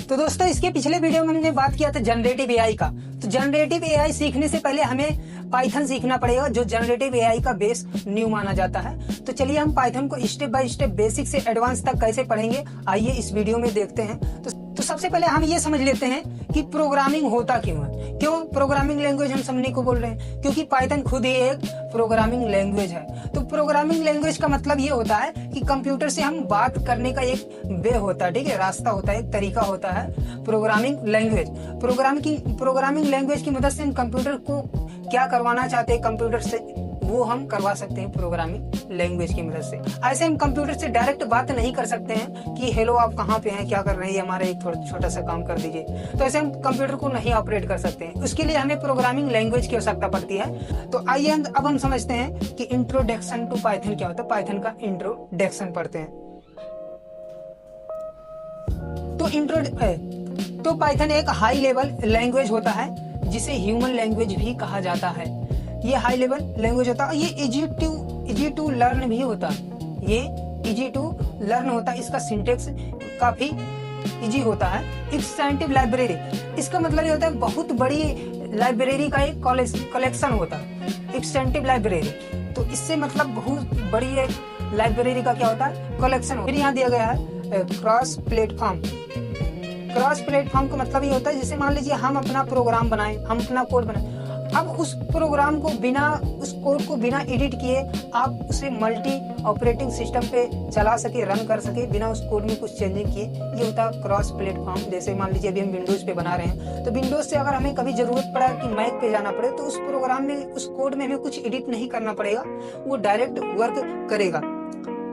तो दोस्तों इसके पिछले वीडियो में हमने बात किया था जनरेटिव एआई का। तो जनरेटिव एआई सीखने से पहले हमें पाइथन सीखना पड़ेगा, जो जनरेटिव एआई का बेस न्यू माना जाता है। तो चलिए हम पाइथन को स्टेप बाय स्टेप बेसिक से एडवांस तक कैसे पढ़ेंगे, आइए इस वीडियो में देखते हैं। तो सबसे पहले हम ये समझ लेते हैं कि प्रोग्रामिंग होता क्यों है, क्यों प्रोग्रामिंग लैंग्वेज हम समझने को बोल रहे हैं, क्योंकि पाइथन खुद ही एक प्रोग्रामिंग लैंग्वेज है। तो प्रोग्रामिंग लैंग्वेज का मतलब ये होता है कि कंप्यूटर से हम बात करने का एक वे होता है, ठीक है, रास्ता होता है, एक तरीका होता है प्रोग्रामिंग लैंग्वेज। प्रोग्रामिंग लैंग्वेज की मदद से हम कंप्यूटर को क्या करवाना चाहते हैं कंप्यूटर से, वो हम करवा सकते हैं प्रोग्रामिंग लैंग्वेज की मदद से। ऐसे हम कंप्यूटर से डायरेक्ट बात नहीं कर सकते हैं कि हेलो आप कहाँ पे हैं, क्या कर रहे हैं, हमारा एक छोटा सा काम कर दीजिए। तो ऐसे हम कंप्यूटर को नहीं ऑपरेट कर सकते हैं, उसके लिए हमें प्रोग्रामिंग लैंग्वेज की आवश्यकता पड़ती है। तो आइए अब हम समझते हैं कि इंट्रोडक्शन टू पाइथन क्या होता है। पाइथन का इंट्रोडक्शन पढ़ते हैं। तो पाइथन एक हाई लेवल लैंग्वेज होता है जिसे ह्यूमन लैंग्वेज भी कहा जाता है। ये हाई लेवल लैंग्वेज होता है, ये इजी टू लर्न भी होता है। ये इजी टू लर्न होता है, इसका सिंटेक्स काफी इजी होता है। एक्सटेंसिव लाइब्रेरी, इसका मतलब ये होता है बहुत बड़ी लाइब्रेरी का एक कलेक्शन होता है, एक्सटेंसिव लाइब्रेरी। तो इससे मतलब बहुत बड़ी एक लाइब्रेरी का क्या होता है, कलेक्शन। फिर यहाँ दिया गया है क्रॉस प्लेटफॉर्म। क्रॉस प्लेटफॉर्म का मतलब ये होता है जैसे मान लीजिए हम अपना प्रोग्राम बनाएं, हम अपना कोड बनाएं, अब उस प्रोग्राम को उस कोड को बिना एडिट किए आप उसे मल्टी ऑपरेटिंग सिस्टम पे चला सके, रन कर सके बिना उस कोड में कुछ चेंजिंग किए। ये होता है क्रॉस प्लेटफॉर्म। जैसे मान लीजिए अभी हम विंडोज पे बना रहे हैं, तो विंडोज से अगर हमें कभी जरूरत पड़ा कि मैक पे जाना पड़े, तो उस प्रोग्राम में, उस कोड में हमें कुछ एडिट नहीं करना पड़ेगा, वो डायरेक्ट वर्क करेगा।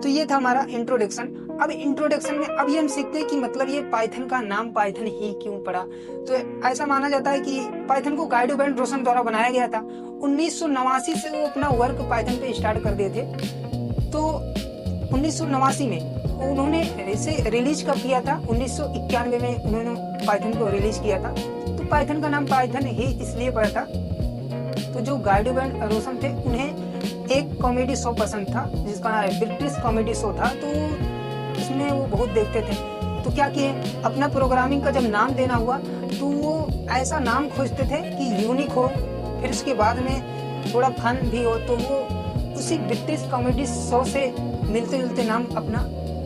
तो ये था हमारा इंट्रोडक्शन। अब इंट्रोडक्शन में अब ये हम सीखते हैं कि मतलब ये पाइथन का नाम पाइथन ही क्यों पड़ा। तो ऐसा माना जाता है कि पाइथन को गाइडो बेन रोशन द्वारा बनाया गया था। 1989 से वो अपना वर्क पाइथन पे स्टार्ट कर दिए थे। तो 1989 में उन्होंने इसे रिलीज कब किया था, 1991 में उन्होंने पाइथन को रिलीज किया था। तो पाइथन का नाम पाइथन ही इसलिए पड़ा था। तो जो गाइडो बेन रोशन थे, उन्हें एक कॉमेडी शो पसंद था जिसका ब्रिटिश कॉमेडी शो था, तो उसमें वो बहुत देखते थे। तो क्या किए, अपना प्रोग्रामिंग का जब नाम देना हुआ तो वो ऐसा नाम खोजते थे कि यूनिक हो, फिर उसके बाद में थोड़ा फन भी हो। तो वो उसी ब्रिटिश कॉमेडी शो से मिलते जुलते नाम अपना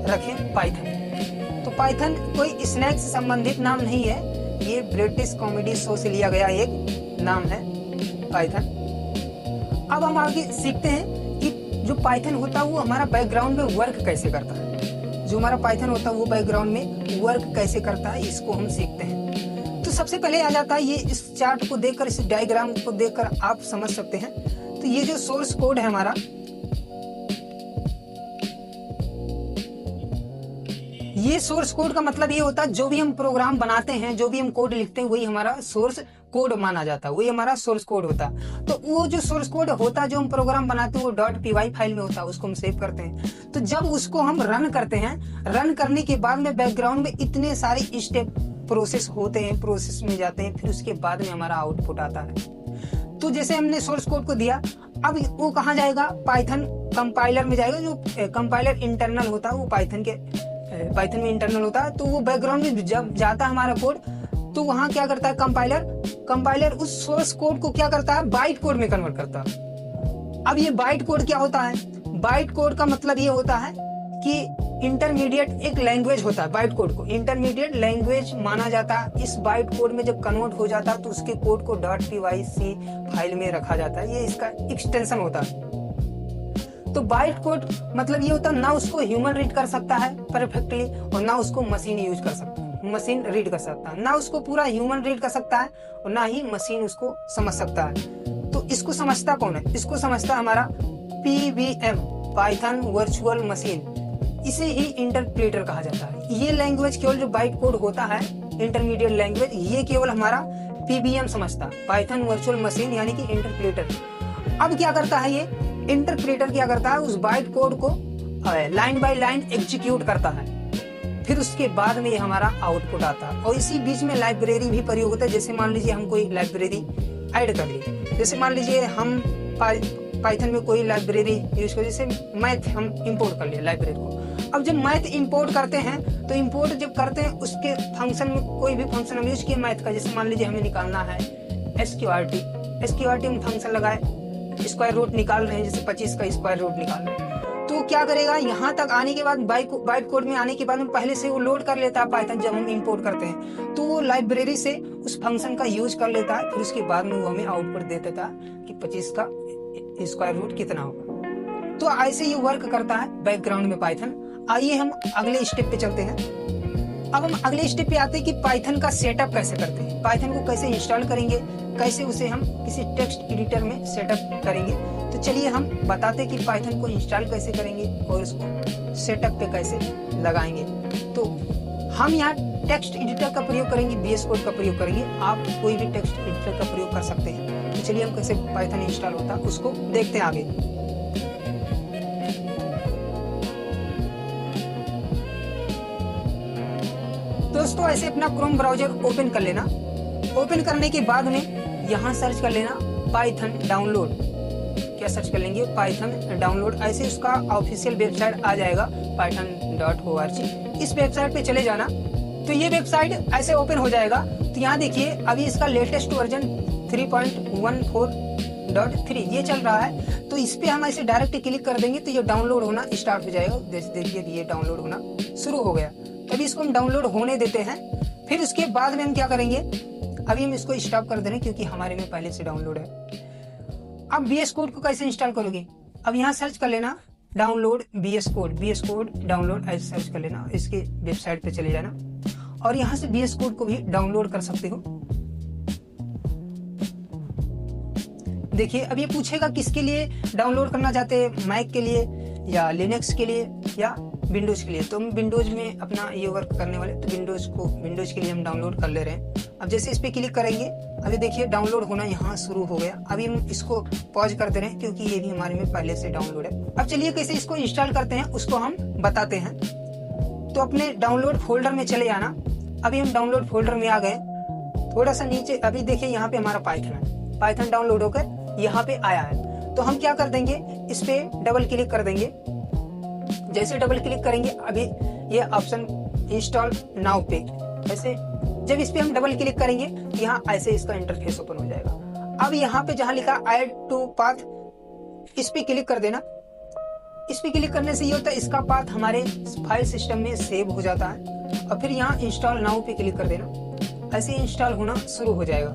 रखें पाइथन। तो पाइथन कोई स्नैक से संबंधित नाम नहीं है, ये ब्रिटिश कॉमेडी शो से लिया गया एक नाम है पाइथन। अब हम आगे सीखते हैं कि जो पाइथन होता है वो हमारा बैकग्राउंड में वर्क कैसे करता है। जो हमारा पाइथन होता है वो बैकग्राउंड में वर्क कैसे करता है, इसको हम सीखते हैं। तो सबसे पहले आ जाता है ये, इस चार्ट को देखकर, इस डायग्राम को देखकर आप समझ सकते हैं। तो ये जो सोर्स कोड है हमारा, ये सोर्स कोड का मतलब ये होता है जो भी हम प्रोग्राम बनाते हैं, जो भी हम कोड लिखते हैं, वही हमारा सोर्स कोड माना जाता है, वही हमारा सोर्स कोड होता है। तो वो जो सोर्स कोड होता है, जो हम प्रोग्राम बनाते हैं, वो .py फाइल में होता है, उसको हम सेव करते हैं। तो जब उसको हम रन करते हैं, रन करने के बाद में बैकग्राउंड में इतने सारे स्टेप प्रोसेस होते हैं, प्रोसेस में जाते हैं, फिर उसके बाद में हमारा आउटपुट आता है। तो जैसे हमने सोर्स कोड को दिया, अब वो कहाँ जाएगा, पाइथन कंपाइलर में जाएगा। जो कंपाइलर इंटरनल होता है वो पाइथन में इंटरनल होता है। तो वो बैकग्राउंड में जब जाता है हमारा कोड, तो वहां क्या करता है कंपाइलर उस सोर्स कोड को क्या करता है, बाइट कोड में कन्वर्ट करता है। अब ये बाइट कोड क्या होता है, बाइट कोड का मतलब ये होता है कि इंटरमीडिएट एक लैंग्वेज होता है। बाइट कोड को इंटरमीडिएट लैंग्वेज माना जाता है। इस बाइट कोड में जब कन्वर्ट हो जाता है तो उसके कोड को .py फाइल में रखा जाता है, ये इसका एक्सटेंशन होता है। तो बाइट कोड मतलब ये होता है ना उसको ह्यूमन रीड कर सकता है परफेक्टली, और ना उसको मशीन यूज कर सकता है, मशीन रीड कर सकता है, ना उसको पूरा ह्यूमन रीड कर सकता है और ना ही मशीन उसको समझ सकता है। तो इसको समझता कौन है, इसको समझता है हमारा PVM, पाइथन वर्चुअल मशीन। इसे ही इंटरप्रेटर कहा जाता है। ये लैंग्वेज केवल जो बाइट कोड होता है, इंटरमीडिएट लैंग्वेज, ये केवल हमारा PVM समझता है, पाइथन वर्चुअल मशीन यानी कि इंटरप्रेटर। अब क्या करता है ये इंटरप्रेटर, क्या करता है, उस बाइट कोड को लाइन बाय लाइन एग्जीक्यूट करता है, फिर उसके बाद में ये हमारा आउटपुट आता है। और इसी बीच में लाइब्रेरी भी प्रयोग होता है। जैसे मान लीजिए हम कोई लाइब्रेरी ऐड कर लिए, जैसे मान लीजिए हम पाइथन में कोई लाइब्रेरी यूज कर, जैसे मैथ हम इंपोर्ट कर लिए लाइब्रेरी को, अब जब मैथ इंपोर्ट करते हैं तो इंपोर्ट जब करते हैं उसके फंक्शन में कोई भी फंक्शन हम यूज किए मैथ का, जैसे मान लीजिए हमें निकालना है SQRT हम फंक्शन लगाए, स्क्वायर रूट निकाल रहे हैं, जैसे 25 का स्क्वायर रूट निकाल रहे हैं, तो क्या करेगा यहाँ तक आने के बाद बाइट कोड में आने के बाद पहले से वो लोड कर लेता है पाइथन। जब हम इंपोर्ट करते हैं तो वो लाइब्रेरी से उस फंक्शन का यूज कर लेता है, फिर उसके बाद में वो हमें आउटपुट दे देता है कि 25 का स्क्वायर रूट कितना होगा। तो ऐसे ये वर्क करता है बैकग्राउंड में पाइथन। आइए हम अगले स्टेप पे चलते हैं। अब हम अगले स्टेप पे आते हैं कि पाइथन का सेटअप कैसे करते हैं, पाइथन को कैसे इंस्टॉल करेंगे, कैसे उसे हम किसी टेक्स्ट एडिटर में सेटअप करेंगे। तो चलिए हम बताते हैं कि पाइथन को इंस्टॉल कैसे करेंगे और उसको सेटअप पे कैसे लगाएंगे। तो हम यहाँ टेक्स्ट एडिटर का प्रयोग करेंगे, VS कोड का प्रयोग करेंगे। आप कोई भी टेक्स्ट एडिटर का प्रयोग कर सकते हैं। तो चलिए हम कैसे पाइथन इंस्टॉल होता है उसको देखते हैं आगे। दोस्तों ऐसे अपना क्रोम ब्राउजर ओपन कर लेना। ओपन करने के बाद में यहाँ सर्च कर लेना पाइथन डाउनलोड। क्या सर्च कर लेंगे? Python download. ऐसे उसका ऑफिशियल वेबसाइट आ जाएगा python.org। इस वेबसाइट पे चले जाना। तो ये वेबसाइट ऐसे ओपन हो जाएगा। तो यहाँ देखिए अभी इसका लेटेस्ट वर्जन 3.14.3 ये चल रहा है। तो इस पे हम ऐसे डायरेक्ट क्लिक कर देंगे तो ये डाउनलोड होना स्टार्ट हो जाएगा। देखिए ये डाउनलोड होना शुरू हो गया। तभी इसको हम डाउनलोड होने देते हैं। फिर उसके बाद में हम क्या करेंगे, अभी हम इसको स्टॉप कर दे रहे हैं क्योंकि हमारे में पहले से डाउनलोड है। अब VS कोड को कैसे इंस्टॉल करोगे? अब यहाँ सर्च कर लेना डाउनलोड VS कोड डाउनलोड ऐसे सर्च कर लेना। इसके वेबसाइट पे चले जाना और यहाँ से VS कोड को भी डाउनलोड कर सकते हो। देखिए अब ये पूछेगा किसके लिए डाउनलोड करना चाहते हैं, मैक के लिए या लिनक्स के लिए या विंडोज के लिए। तो हम विंडोज में अपना ये वर्क करने वाले, तो विंडोज के लिए हम डाउनलोड कर ले रहे हैं। अब जैसे इस पे क्लिक करेंगे अभी देखिए डाउनलोड होना यहाँ शुरू हो गया। अभी हम इसको पॉज कर दे रहे हैं क्योंकि ये भी हमारे में पहले से डाउनलोड है। अब चलिए कैसे इसको इंस्टॉल करते हैं उसको हम बताते हैं। तो अपने डाउनलोड फोल्डर में चले जाना। अभी हम डाउनलोड फोल्डर में आ गए। थोड़ा सा नीचे अभी देखिए यहाँ पे हमारा पाइथन है, पाइथन डाउनलोड होकर यहाँ पे आया है। तो हम क्या कर देंगे, इस पे डबल क्लिक कर देंगे। जैसे डबल क्लिक करेंगे अभी ये ऑप्शन इंस्टॉल नाउ पे, ऐसे जब इस पे हम डबल क्लिक करेंगे यहाँ ऐसे इसका इंटरफेस ओपन हो जाएगा। अब यहाँ पे जहाँ लिखा ऐड टू पाथ इस पे क्लिक कर देना। इस पे क्लिक करने से ये होता है इसका पाथ हमारे फाइल सिस्टम में सेव हो जाता है। और फिर यहाँ इंस्टॉल नाउ पे क्लिक कर देना, ऐसे इंस्टॉल होना शुरू हो जाएगा।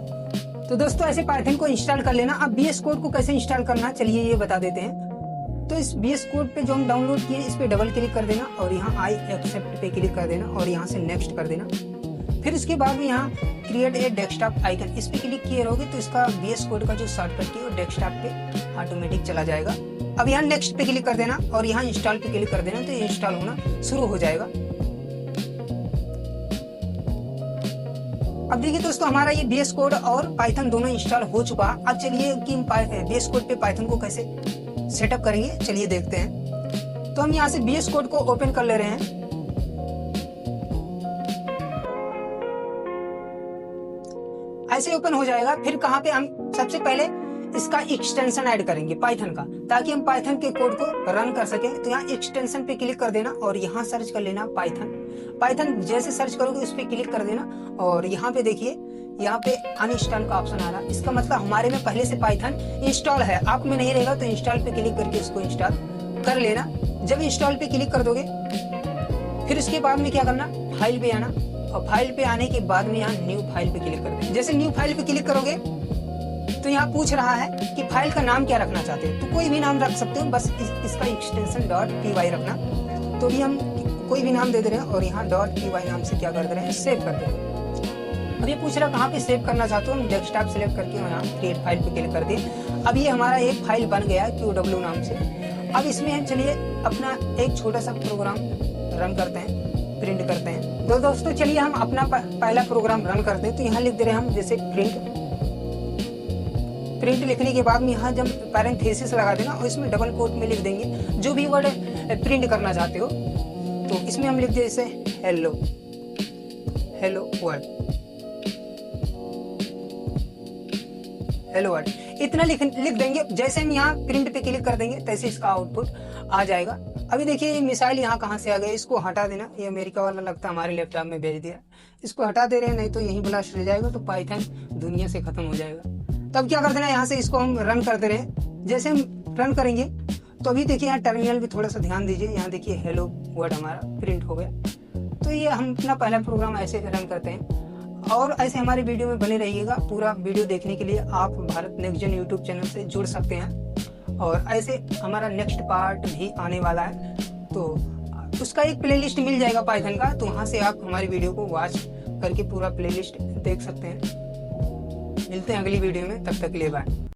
तो दोस्तों ऐसे पाइथन को इंस्टॉल कर लेना। अब VS कोड को कैसे इंस्टॉल करना चलिए ये बता देते हैं। तो इस VS कोड पे जो हम डाउनलोड किए इस पे डबल क्लिक कर देना और यहाँ आई एक्सेप्ट पे क्लिक कर देना और यहाँ से नेक्स्ट कर देना। फिर उसके बाद में यहाँ क्रिएट ए डेस्कटॉप आइकन इस पे क्लिक किए रहोगे तो इसका VS कोड का जो शॉर्टकट है वो डेस्कटॉप पे ऑटोमेटिक चला जाएगा। अब यहाँ नेक्स्ट पे क्लिक कर देना और यहाँ इंस्टॉल पे क्लिक कर देना तो इंस्टॉल होना शुरू हो जाएगा। अब देखिए दोस्तों हमारा ये VS कोड और पाइथन दोनों इंस्टॉल हो चुका है। अब चलिए कि VS कोड पे पाइथन को कैसे सेटअप करेंगे चलिए देखते हैं। तो हम यहाँ से VS कोड को ओपन कर ले रहे हैं। ऐसे ओपन हो जाएगा। फिर कहाँ पे हम सबसे पहले इसका एक्सटेंशन ऐड करेंगे पाइथन का, ताकि हम पाइथन के कोड को रन कर सकें। तो यहाँ एक्सटेंशन पे क्लिक कर देना और यहाँ सर्च कर लेना पाइथन जैसे सर्च करोगे उस पे क्लिक कर देना और यहाँ पे देखिए यहाँ पे अनइंस्टॉल का ऑप्शन आ रहा है। इसका मतलब हमारे में पहले से पाइथन इंस्टॉल है, आप में नहीं रहेगा तो इंस्टॉल पे क्लिक करके इसको इंस्टॉल कर लेना। जब इंस्टॉल पे क्लिक कर दोगे फिर उसके बाद में क्या करना, फाइल पे आना और फाइल पे आने के बाद में यहाँ न्यू फाइल पे क्लिक कर देना। जैसे न्यू फाइल पे क्लिक करोगे तो यहाँ पूछ रहा है कि फाइल का नाम क्या रखना चाहते हो। तो कोई भी नाम रख सकते हो, बस इसका एक्सटेंशन .py रखना। तो भी हम कोई भी नाम दे दे रहे हैं और यहाँ .py नाम से क्या कर दे रहे हैं, सेव कर दे रहे हैं। अब ये पूछ रहा कहाँ पे सेव करना चाहते हो, हम डेस्कटॉप सेलेक्ट करके यहाँ क्रिएट फाइल पे क्लिक कर दिए। अब ये हमारा एक फाइल बन गया है QW नाम से। अब इसमें हम चलिए अपना एक छोटा सा प्रोग्राम रन करते हैं, प्रिंट करते हैं। तो दोस्तों चलिए हम अपना पहला प्रोग्राम रन करते हैं। तो यहाँ लिख दे रहे हैं हम जैसे प्रिंट लिखने के बाद में यहाँ जब पैरेंथेसिस लगा देना और इसमें डबल कोट में लिख देंगे जो भी वर्ड प्रिंट करना चाहते हो। तो इसमें हम लिख दे जैसे हेलो वर्ड इतना लिख देंगे। जैसे हम यहाँ प्रिंट पे क्लिक कर देंगे तैसे इसका आउटपुट आ जाएगा। अभी देखिए ये मिसाइल यहाँ कहाँ से आ गए, इसको हटा देना। ये अमेरिका वाला लगता है हमारे लैपटॉप में भेज दिया, इसको हटा दे रहे हैं, नहीं तो यहीं ब्लास्ट हो जाएगा, तो पाइथन दुनिया से खत्म हो जाएगा। तब क्या करते ना, यहाँ से इसको हम रन करते रहे। जैसे हम रन करेंगे तो अभी देखिए यहाँ टर्मिनल भी थोड़ा सा ध्यान दीजिए, यहाँ देखिए हेलो वर्ड हमारा प्रिंट हो गया। तो ये हम अपना पहला प्रोग्राम ऐसे रन करते हैं। और ऐसे हमारे वीडियो में बने रहिएगा। पूरा वीडियो देखने के लिए आप भारत नेक्स्ट जन यूट्यूब चैनल से जुड़ सकते हैं। और ऐसे हमारा नेक्स्ट पार्ट भी आने वाला है, तो उसका एक प्लेलिस्ट मिल जाएगा पाइथन का, तो वहाँ से आप हमारी वीडियो को वॉच करके पूरा प्लेलिस्ट देख सकते हैं। मिलते हैं अगली वीडियो में, तब तक के लिए बाय।